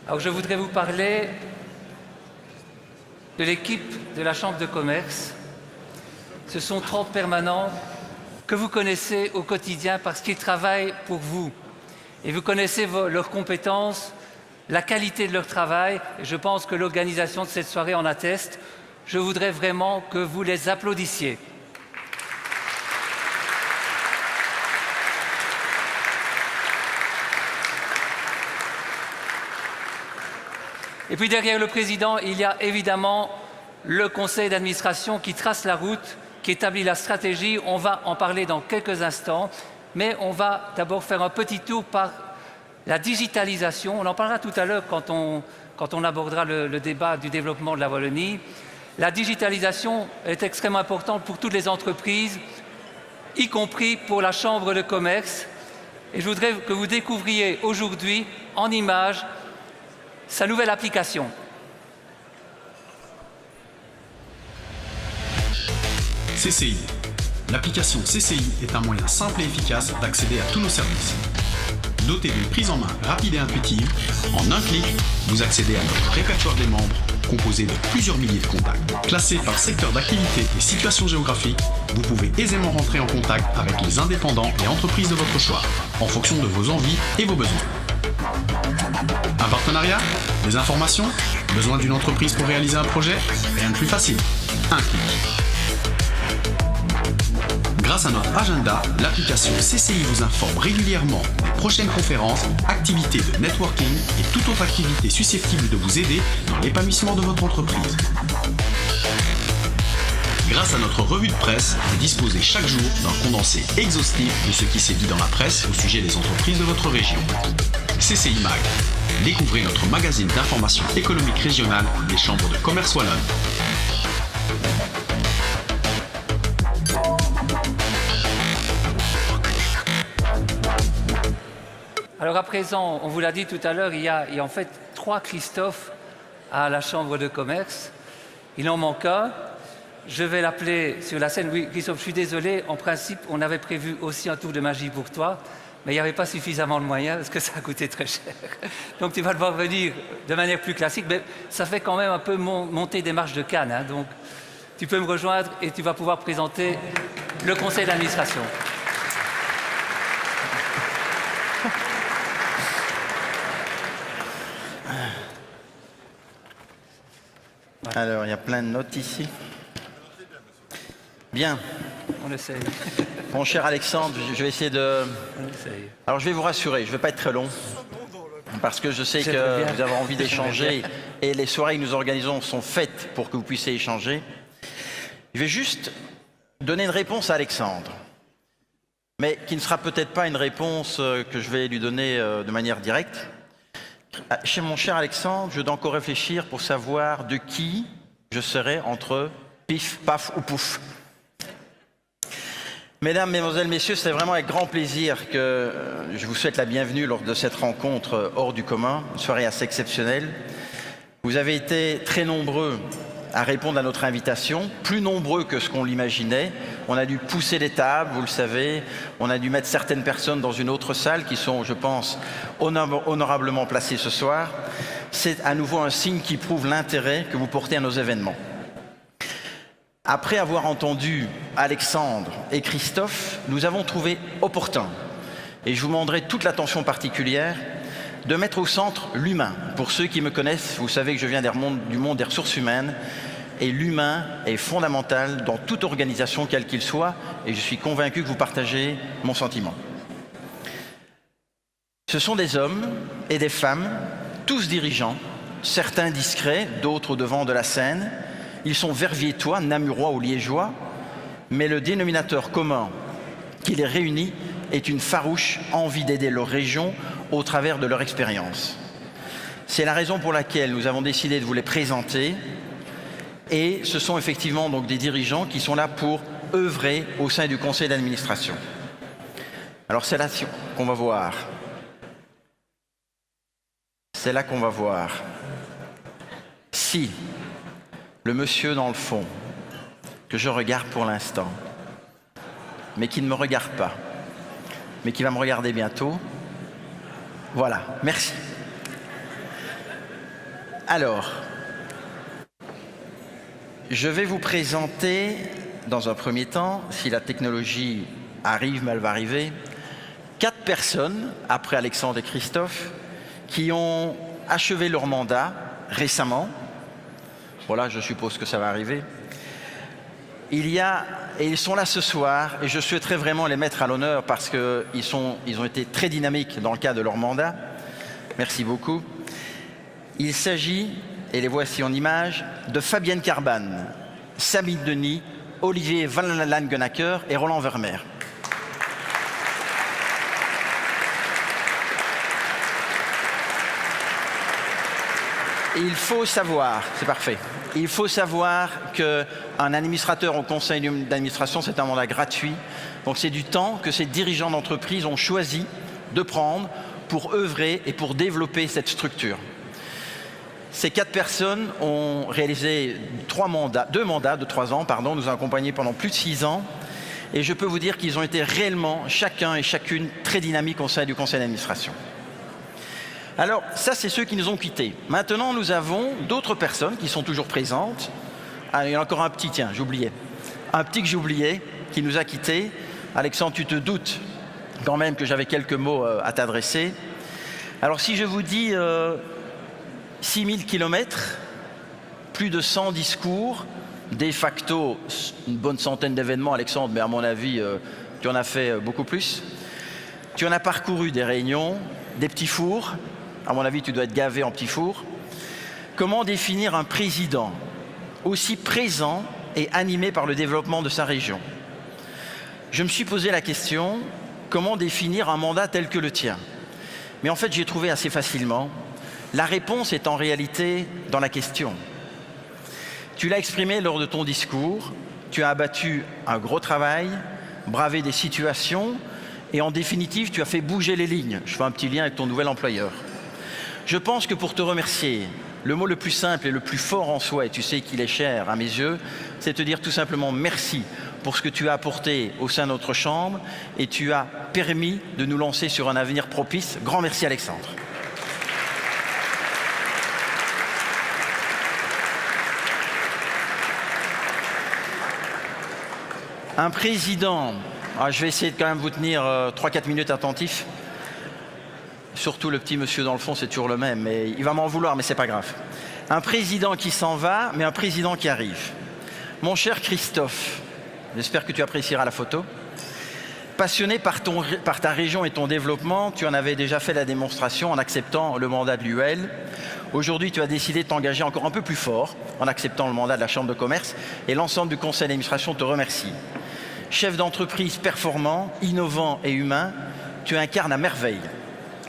Alors je voudrais vous parler de l'équipe de la Chambre de commerce. Ce sont 30 permanents que vous connaissez au quotidien parce qu'ils travaillent pour vous. Et vous connaissez leurs compétences, la qualité de leur travail. Et je pense que l'organisation de cette soirée en atteste. Je voudrais vraiment que vous les applaudissiez. Et puis derrière le président, il y a évidemment le conseil d'administration qui trace la route, qui établit la stratégie. On va en parler dans quelques instants, mais on va d'abord faire un petit tour par la digitalisation. On en parlera tout à l'heure quand on abordera le débat du développement de la Wallonie. La digitalisation est extrêmement importante pour toutes les entreprises, y compris pour la Chambre de commerce. Et je voudrais que vous découvriez aujourd'hui, en images, sa nouvelle application. CCI. L'application CCI est un moyen simple et efficace d'accéder à tous nos services. Dotée d'une prise en main rapide et intuitive, en un clic, vous accédez à notre répertoire des membres, composé de plusieurs milliers de contacts. Classé par secteur d'activité et situation géographique, vous pouvez aisément rentrer en contact avec les indépendants et entreprises de votre choix, en fonction de vos envies et vos besoins. Un partenariat? Des informations? Besoin d'une entreprise pour réaliser un projet? Rien de plus facile. Un clic. Grâce à notre agenda, l'application CCI vous informe régulièrement des prochaines conférences, activités de networking et toute autre activité susceptible de vous aider dans l'épanouissement de votre entreprise. Grâce à notre revue de presse, vous disposez chaque jour d'un condensé exhaustif de ce qui s'est dit dans la presse au sujet des entreprises de votre région. CCI Mag. Découvrez notre magazine d'information économique régionale des chambres de commerce wallonnes. Alors à présent, on vous l'a dit tout à l'heure, il y a en fait 3 Christophe à la Chambre de commerce. Il en manque un. Je vais l'appeler sur la scène. Oui, Christophe, je suis désolé. En principe, on avait prévu aussi un tour de magie pour toi, mais il n'y avait pas suffisamment de moyens parce que ça a coûté très cher. Donc tu vas devoir venir de manière plus classique, mais ça fait quand même un peu monter des marches de Cannes. Hein. Donc tu peux me rejoindre et tu vas pouvoir présenter le conseil d'administration. Alors, il y a plein de notes ici. Bien. On essaye. Mon cher Alexandre, je vais essayer de... On essaye. Alors, je vais vous rassurer, je ne vais pas être très long, parce que je sais que vous avez envie d'échanger, et les soirées que nous organisons sont faites pour que vous puissiez échanger. Je vais juste donner une réponse à Alexandre, mais qui ne sera peut-être pas une réponse que je vais lui donner de manière directe. Chez mon cher Alexandre, je dois encore réfléchir pour savoir de qui je serai entre pif, paf ou pouf. Mesdames, Mesdemoiselles, Messieurs, c'est vraiment avec grand plaisir que je vous souhaite la bienvenue lors de cette rencontre hors du commun, une soirée assez exceptionnelle. Vous avez été très nombreux à répondre à notre invitation, plus nombreux que ce qu'on l'imaginait. On a dû pousser les tables, vous le savez, on a dû mettre certaines personnes dans une autre salle qui sont, je pense, honorablement placées ce soir. C'est à nouveau un signe qui prouve l'intérêt que vous portez à nos événements. Après avoir entendu Alexandre et Christophe, nous avons trouvé opportun, et je vous demanderai toute l'attention particulière, de mettre au centre l'humain. Pour ceux qui me connaissent, vous savez que je viens du monde des ressources humaines, et l'humain est fondamental dans toute organisation, quelle qu'il soit, et je suis convaincu que vous partagez mon sentiment. Ce sont des hommes et des femmes, tous dirigeants, certains discrets, d'autres au devant de la scène. Ils sont verviétois, namurois ou liégeois, mais le dénominateur commun qui les réunit est une farouche envie d'aider leur région au travers de leur expérience. C'est la raison pour laquelle nous avons décidé de vous les présenter, et ce sont effectivement donc des dirigeants qui sont là pour œuvrer au sein du conseil d'administration. Alors c'est là qu'on va voir. C'est là qu'on va voir si le monsieur dans le fond, que je regarde pour l'instant, mais qui ne me regarde pas, mais qui va me regarder bientôt. Voilà, merci. Alors, je vais vous présenter, dans un premier temps, si la technologie arrive, mais elle va arriver, 4 personnes, après Alexandre et Christophe, qui ont achevé leur mandat récemment. Voilà, je suppose que ça va arriver. Et ils sont là ce soir, et je souhaiterais vraiment les mettre à l'honneur parce qu'ils ont été très dynamiques dans le cadre de leur mandat. Merci beaucoup. Il s'agit, et les voici en image, de Fabienne Carbane, Samy Denis, Olivier Van Langenacker et Roland Vermeer. Il faut savoir, c'est parfait, il faut savoir qu'un administrateur au conseil d'administration, c'est un mandat gratuit. Donc c'est du temps que ces dirigeants d'entreprise ont choisi de prendre pour œuvrer et pour développer cette structure. Ces 4 personnes ont réalisé 2 mandats de 3 ans, nous ont accompagnés pendant plus de 6 ans. Et je peux vous dire qu'ils ont été réellement, chacun et chacune, très dynamiques au sein du conseil d'administration. Alors, ça, c'est ceux qui nous ont quittés. Maintenant, nous avons d'autres personnes qui sont toujours présentes. Ah, il y en a encore un petit, tiens, j'oubliais. Un petit que j'oubliais, qui nous a quittés. Alexandre, tu te doutes quand même que j'avais quelques mots à t'adresser. Alors, si je vous dis 6000 kilomètres, plus de 100 discours, de facto une bonne centaine d'événements, Alexandre, mais à mon avis, tu en as fait beaucoup plus. Tu en as parcouru des réunions, des petits fours. À mon avis, tu dois être gavé en petits fours. Comment définir un président aussi présent et animé par le développement de sa région? Je me suis posé la question, comment définir un mandat tel que le tien? Mais en fait, j'ai trouvé assez facilement. La réponse est en réalité dans la question. Tu l'as exprimé lors de ton discours, tu as abattu un gros travail, bravé des situations et en définitive, tu as fait bouger les lignes. Je fais un petit lien avec ton nouvel employeur. Je pense que pour te remercier, le mot le plus simple et le plus fort en soi, et tu sais qu'il est cher à mes yeux, c'est te dire tout simplement merci pour ce que tu as apporté au sein de notre Chambre et tu as permis de nous lancer sur un avenir propice. Grand merci Alexandre. Un président, je vais essayer de quand même vous tenir 3-4 minutes attentifs. Surtout le petit monsieur dans le fond, c'est toujours le même, mais il va m'en vouloir, mais c'est pas grave. Un président qui s'en va, mais un président qui arrive. Mon cher Christophe, j'espère que tu apprécieras la photo. Passionné par ta région et ton développement, tu en avais déjà fait la démonstration en acceptant le mandat de l'UL. Aujourd'hui, tu as décidé de t'engager encore un peu plus fort en acceptant le mandat de la Chambre de commerce et l'ensemble du conseil d'administration te remercie. Chef d'entreprise performant, innovant et humain, tu incarnes à merveille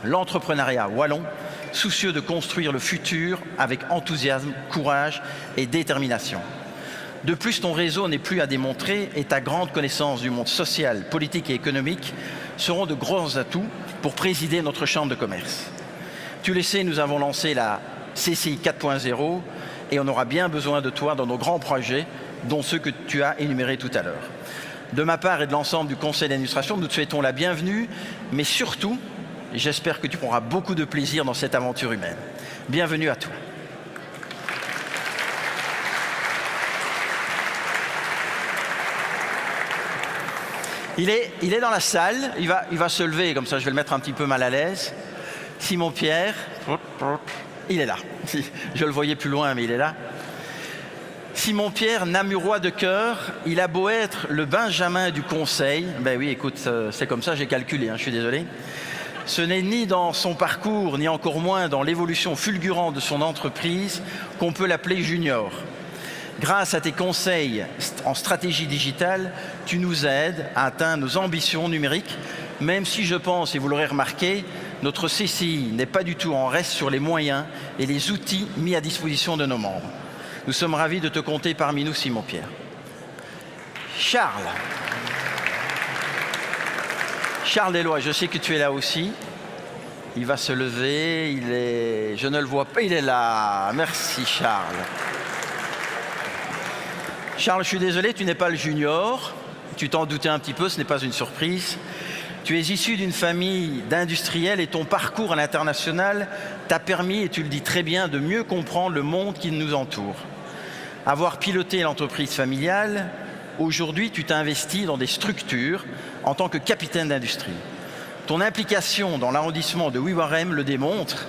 l'entrepreneuriat wallon, soucieux de construire le futur avec enthousiasme, courage et détermination. De plus, ton réseau n'est plus à démontrer et ta grande connaissance du monde social, politique et économique seront de gros atouts pour présider notre chambre de commerce. Tu le sais, nous avons lancé la CCI 4.0 et on aura bien besoin de toi dans nos grands projets, dont ceux que tu as énumérés tout à l'heure. De ma part et de l'ensemble du conseil d'administration, nous te souhaitons la bienvenue, mais surtout, j'espère que tu prendras beaucoup de plaisir dans cette aventure humaine. Bienvenue à toi. Il est dans la salle, il va se lever, comme ça je vais le mettre un petit peu mal à l'aise. Simon Pierre, il est là. Je le voyais plus loin, mais il est là. Simon Pierre, namurois de cœur, il a beau être le Benjamin du conseil. Ben oui, écoute, c'est comme ça, j'ai calculé, je suis désolé. Ce n'est ni dans son parcours, ni encore moins dans l'évolution fulgurante de son entreprise qu'on peut l'appeler junior. Grâce à tes conseils en stratégie digitale, tu nous aides à atteindre nos ambitions numériques, même si je pense, et vous l'aurez remarqué, notre CCI n'est pas du tout en reste sur les moyens et les outils mis à disposition de nos membres. Nous sommes ravis de te compter parmi nous, Simon Pierre. Charles Deslois, je sais que tu es là aussi. Il va se lever, je ne le vois pas, il est là. Merci Charles. Charles, je suis désolé, tu n'es pas le junior. Tu t'en doutais un petit peu, ce n'est pas une surprise. Tu es issu d'une famille d'industriels et ton parcours à l'international t'a permis, et tu le dis très bien, de mieux comprendre le monde qui nous entoure. Avoir piloté l'entreprise familiale, aujourd'hui tu t'es investi dans des structures en tant que capitaine d'industrie. Ton implication dans l'arrondissement de Wiwarem le démontre.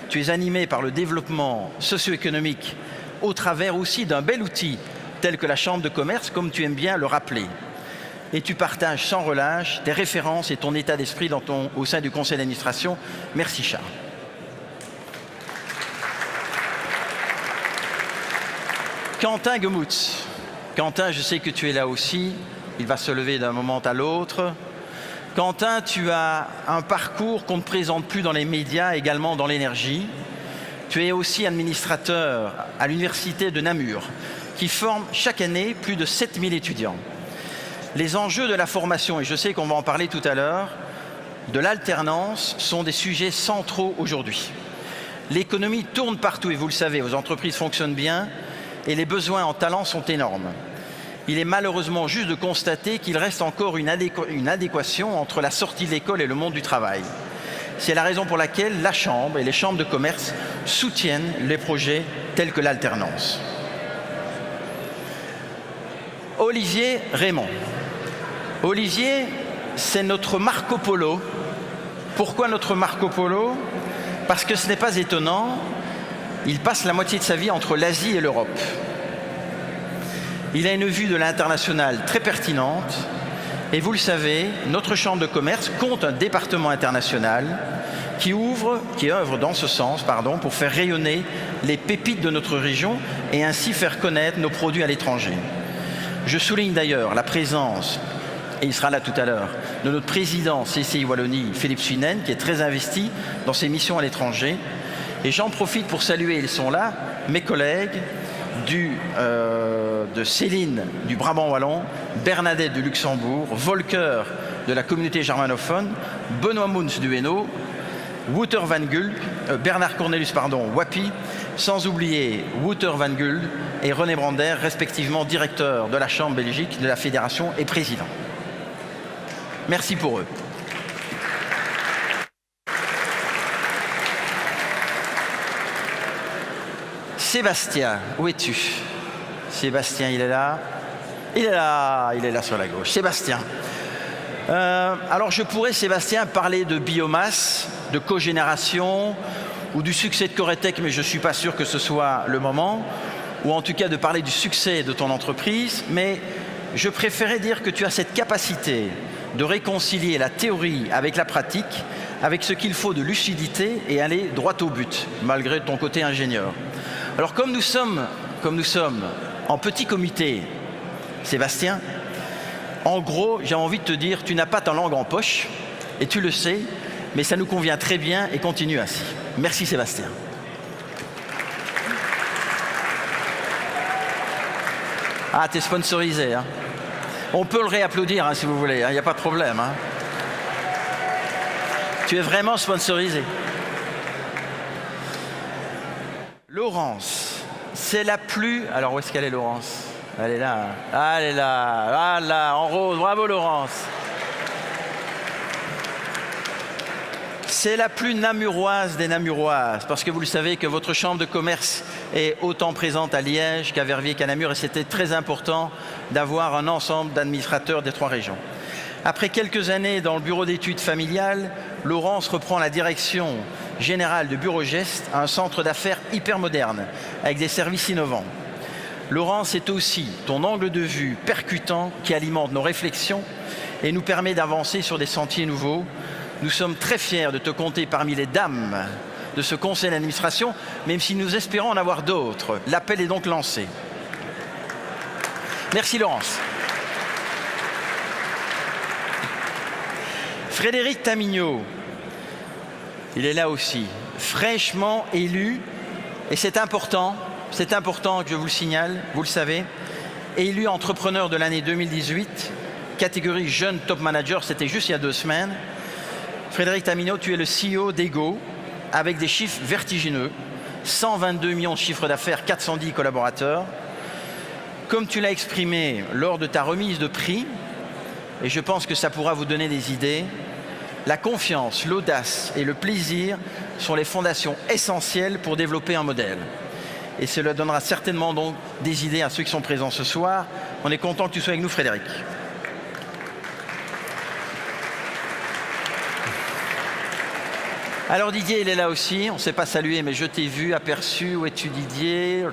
Tu es animé par le développement socio-économique au travers aussi d'un bel outil tel que la Chambre de commerce, comme tu aimes bien le rappeler. Et tu partages sans relâche tes références et ton état d'esprit au sein du conseil d'administration. Merci Charles. Quentin Gemutz. Quentin, je sais que tu es là aussi. Il va se lever d'un moment à l'autre. Quentin, tu as un parcours qu'on ne présente plus dans les médias, également dans l'énergie. Tu es aussi administrateur à l'université de Namur, qui forme chaque année plus de 7000 étudiants. Les enjeux de la formation, et je sais qu'on va en parler tout à l'heure, de l'alternance sont des sujets centraux aujourd'hui. L'économie tourne partout, et vous le savez, vos entreprises fonctionnent bien, et les besoins en talents sont énormes. Il est malheureusement juste de constater qu'il reste encore une adéquation entre la sortie de l'école et le monde du travail. C'est la raison pour laquelle la Chambre et les chambres de commerce soutiennent les projets tels que l'alternance. Olivier Raymond. Olivier, c'est notre Marco Polo. Pourquoi notre Marco Polo? Parce que ce n'est pas étonnant, il passe la moitié de sa vie entre l'Asie et l'Europe. Il a une vue de l'international très pertinente et vous le savez, notre chambre de commerce compte un département international qui œuvre dans ce sens, pour faire rayonner les pépites de notre région et ainsi faire connaître nos produits à l'étranger. Je souligne d'ailleurs la présence, et il sera là tout à l'heure, de notre président CCI Wallonie, Philippe Suinen, qui est très investi dans ses missions à l'étranger. Et j'en profite pour saluer, ils sont là, mes collègues de Céline du Brabant Wallon, Bernadette du Luxembourg, Volker de la communauté germanophone, Benoît Mouns du Hainaut, Wouter Van Gulp, Bernard Cornelius, Wapi, sans oublier Wouter Van Gulp et René Brander, respectivement directeur de la Chambre Belgique de la Fédération et président. Merci pour eux. Sébastien, où es-tu? Sébastien, il est là. Il est là sur la gauche. Sébastien. Alors je pourrais, Sébastien, parler de biomasse, de cogénération ou du succès de Coretech, mais je ne suis pas sûr que ce soit le moment, ou en tout cas de parler du succès de ton entreprise, mais je préférais dire que tu as cette capacité de réconcilier la théorie avec la pratique, avec ce qu'il faut de lucidité et aller droit au but, malgré ton côté ingénieur. Alors comme nous sommes en petit comité, Sébastien, en gros, j'ai envie de te dire, tu n'as pas ta langue en poche, et tu le sais, mais ça nous convient très bien et continue ainsi. Merci Sébastien. Ah, t'es sponsorisé, hein. On peut le réapplaudir si vous voulez, il n'y a pas de problème. Hein. Tu es vraiment sponsorisé. Laurence, c'est la plus... Alors où est-ce qu'elle est, Laurence? Elle est là. Ah, elle est là. Voilà, en rose. Bravo, Laurence. C'est la plus namuroise des namuroises, parce que vous le savez que votre chambre de commerce est autant présente à Liège qu'à Verviers qu'à Namur, et c'était très important d'avoir un ensemble d'administrateurs des trois régions. Après quelques années dans le bureau d'études familiales, Laurence reprend la direction générale de Bureau Geste, un centre d'affaires hyper moderne, avec des services innovants. Laurence, c'est aussi ton angle de vue percutant qui alimente nos réflexions et nous permet d'avancer sur des sentiers nouveaux. Nous sommes très fiers de te compter parmi les dames de ce conseil d'administration, même si nous espérons en avoir d'autres. L'appel est donc lancé. Merci Laurence. Frédéric Tamignot, il est là aussi, fraîchement élu, et c'est important que je vous le signale, vous le savez, élu entrepreneur de l'année 2018, catégorie jeune top manager, c'était juste il y a 2 semaines. Frédéric Tamignot, tu es le CEO d'Ego, avec des chiffres vertigineux, 122 millions de chiffres d'affaires, 410 collaborateurs. Comme tu l'as exprimé lors de ta remise de prix, et je pense que ça pourra vous donner des idées, La confiance, l'audace et le plaisir sont les fondations essentielles pour développer un modèle. Et cela donnera certainement donc des idées à ceux qui sont présents ce soir. On est content que tu sois avec nous, Frédéric. Alors Didier, il est là aussi. On ne s'est pas salué, mais je t'ai vu, aperçu. Où es-tu, Didier?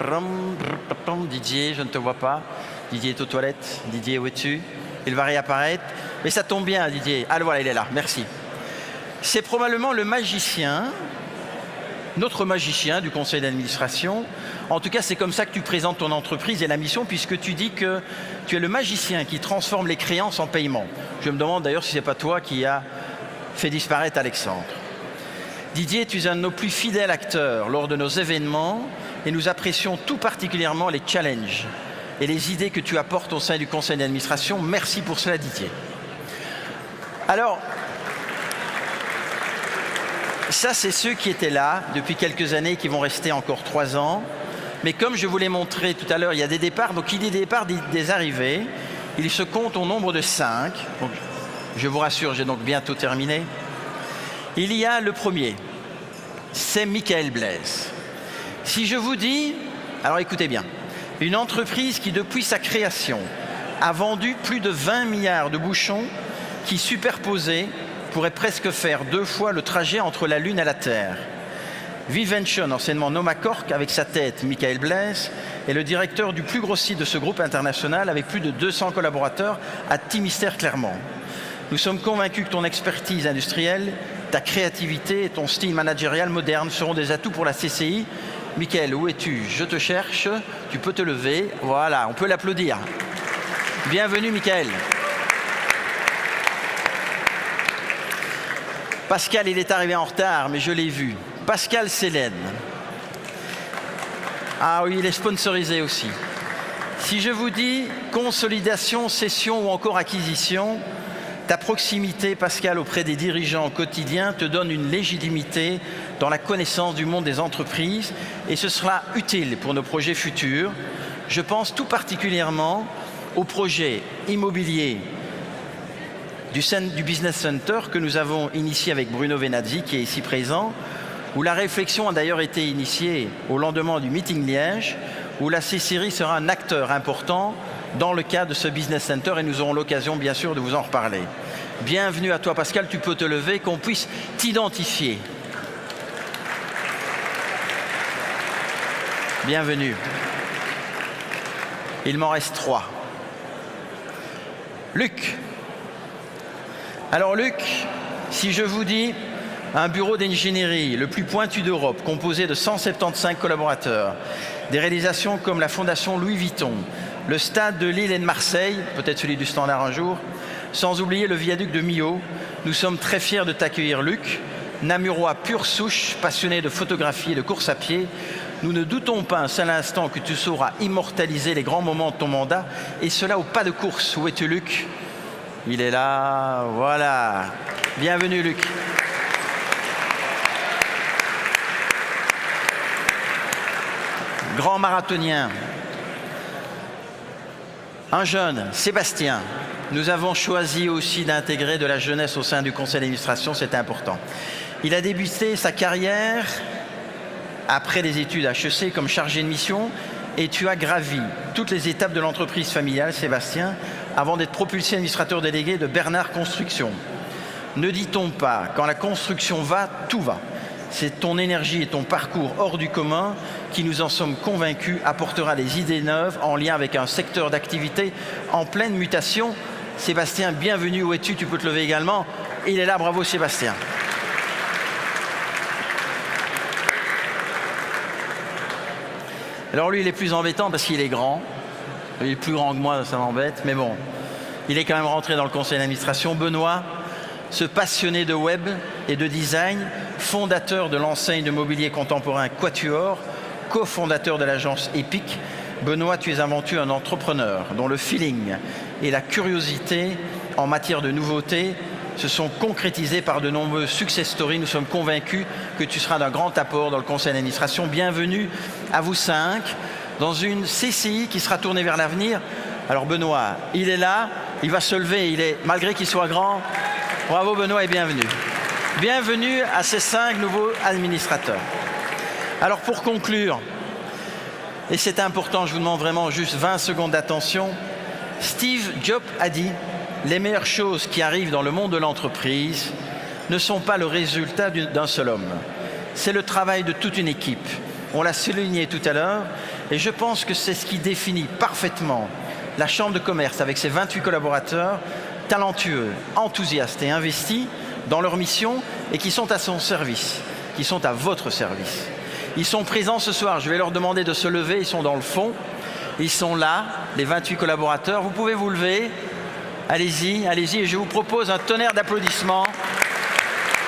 Didier, je ne te vois pas. Didier est aux toilettes. Didier, où es-tu? Il va réapparaître. Mais ça tombe bien, Didier. Ah, voilà, il est là. Merci. C'est probablement le magicien, notre magicien du conseil d'administration. En tout cas, c'est comme ça que tu présentes ton entreprise et la mission, puisque tu dis que tu es le magicien qui transforme les créances en paiement. Je me demande d'ailleurs si ce n'est pas toi qui as fait disparaître Alexandre. Didier, tu es un de nos plus fidèles acteurs lors de nos événements et nous apprécions tout particulièrement les challenges et les idées que tu apportes au sein du conseil d'administration. Merci pour cela, Didier. Alors, ça, c'est ceux qui étaient là depuis quelques années, qui vont rester encore 3 ans. Mais comme je vous l'ai montré tout à l'heure, il y a des départs. Donc, il y a des départs, des arrivées. Il se compte au nombre de 5. Donc, je vous rassure, j'ai donc bientôt terminé. Il y a le premier, c'est Michael Blaise. Si je vous dis, alors écoutez bien, une entreprise qui depuis sa création a vendu plus de 20 milliards de bouchons qui superposés pourraient presque faire 2 fois le trajet entre la Lune et la Terre. Vivention, anciennement Nomacork, avec sa tête Michael Blaise, est le directeur du plus gros site de ce groupe international avec plus de 200 collaborateurs à Timistère-Clermont. Nous sommes convaincus que ton expertise industrielle, ta créativité et ton style managérial moderne seront des atouts pour la CCI. Michael, où es-tu? Je te cherche. Tu peux te lever. Voilà, on peut l'applaudir. Bienvenue, Michael. Pascal, il est arrivé en retard, mais je l'ai vu. Pascal Célène. Ah oui, il est sponsorisé aussi. Si je vous dis consolidation, cession ou encore acquisition, ta proximité, Pascal, auprès des dirigeants au quotidien te donne une légitimité dans la connaissance du monde des entreprises et ce sera utile pour nos projets futurs. Je pense tout particulièrement au projet immobilier du Business Center que nous avons initié avec Bruno Venazzi, qui est ici présent, où la réflexion a d'ailleurs été initiée au lendemain du meeting Liège, où la CCI sera un acteur important dans le cadre de ce Business Center et nous aurons l'occasion bien sûr de vous en reparler. Bienvenue à toi Pascal, tu peux te lever, qu'on puisse t'identifier. Bienvenue. Il m'en reste 3. Luc. Alors Luc, si je vous dis un bureau d'ingénierie le plus pointu d'Europe, composé de 175 collaborateurs, des réalisations comme la Fondation Louis Vuitton, le stade de Lille et de Marseille, peut-être celui du Standard un jour, sans oublier le viaduc de Millau, nous sommes très fiers de t'accueillir Luc, Namurois pure souche, passionné de photographie et de course à pied. Nous ne doutons pas un seul instant que tu sauras immortaliser les grands moments de ton mandat, et cela au pas de course. Où es-tu Luc? Il est là, voilà. Bienvenue Luc. Grand marathonien. Un jeune, Sébastien. Nous avons choisi aussi d'intégrer de la jeunesse au sein du conseil d'administration, c'est important. Il a débuté sa carrière après les études HEC comme chargé de mission et tu as gravi toutes les étapes de l'entreprise familiale, Sébastien, avant d'être propulsé administrateur délégué de Bernard Construction. Ne dit-on pas, quand la construction va, tout va. C'est ton énergie et ton parcours hors du commun qui, nous en sommes convaincus, apportera des idées neuves en lien avec un secteur d'activité en pleine mutation. Sébastien, bienvenue. Où es-tu? Tu peux te lever également. Il est là, bravo Sébastien. Alors lui, il est plus embêtant parce qu'il est grand. Il est plus grand que moi, ça m'embête. Mais bon, il est quand même rentré dans le conseil d'administration. Benoît, ce passionné de web et de design, fondateur de l'enseigne de mobilier contemporain Quatuor, cofondateur de l'agence Epic. Benoît, tu es avant tout un entrepreneur dont le feeling et la curiosité en matière de nouveautés se sont concrétisés par de nombreux success stories. Nous sommes convaincus que tu seras d'un grand apport dans le conseil d'administration. Bienvenue à vous 5 dans une CCI qui sera tournée vers l'avenir. Alors Benoît, il est là, il va se lever, malgré qu'il soit grand, Bravo Benoît et bienvenue. Bienvenue à ces 5 nouveaux administrateurs. Alors pour conclure, et c'est important, je vous demande vraiment juste 20 secondes d'attention, Steve Jobs a dit « Les meilleures choses qui arrivent dans le monde de l'entreprise ne sont pas le résultat d'un seul homme. C'est le travail de toute une équipe. » On l'a souligné tout à l'heure, et je pense que c'est ce qui définit parfaitement la Chambre de commerce avec ses 28 collaborateurs talentueux, enthousiastes et investis dans leur mission et qui sont à son service, qui sont à votre service. Ils sont présents ce soir, je vais leur demander de se lever, ils sont dans le fond, ils sont là, les 28 collaborateurs, vous pouvez vous lever, allez-y, allez-y, et je vous propose un tonnerre d'applaudissements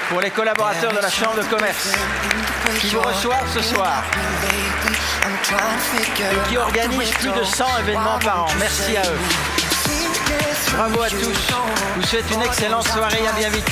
pour les collaborateurs de la Chambre de commerce qui vous reçoivent ce soir et qui organisent plus de 100 événements par an. Merci à eux. Bravo à tous. Je vous souhaite une excellente soirée. À bien vite.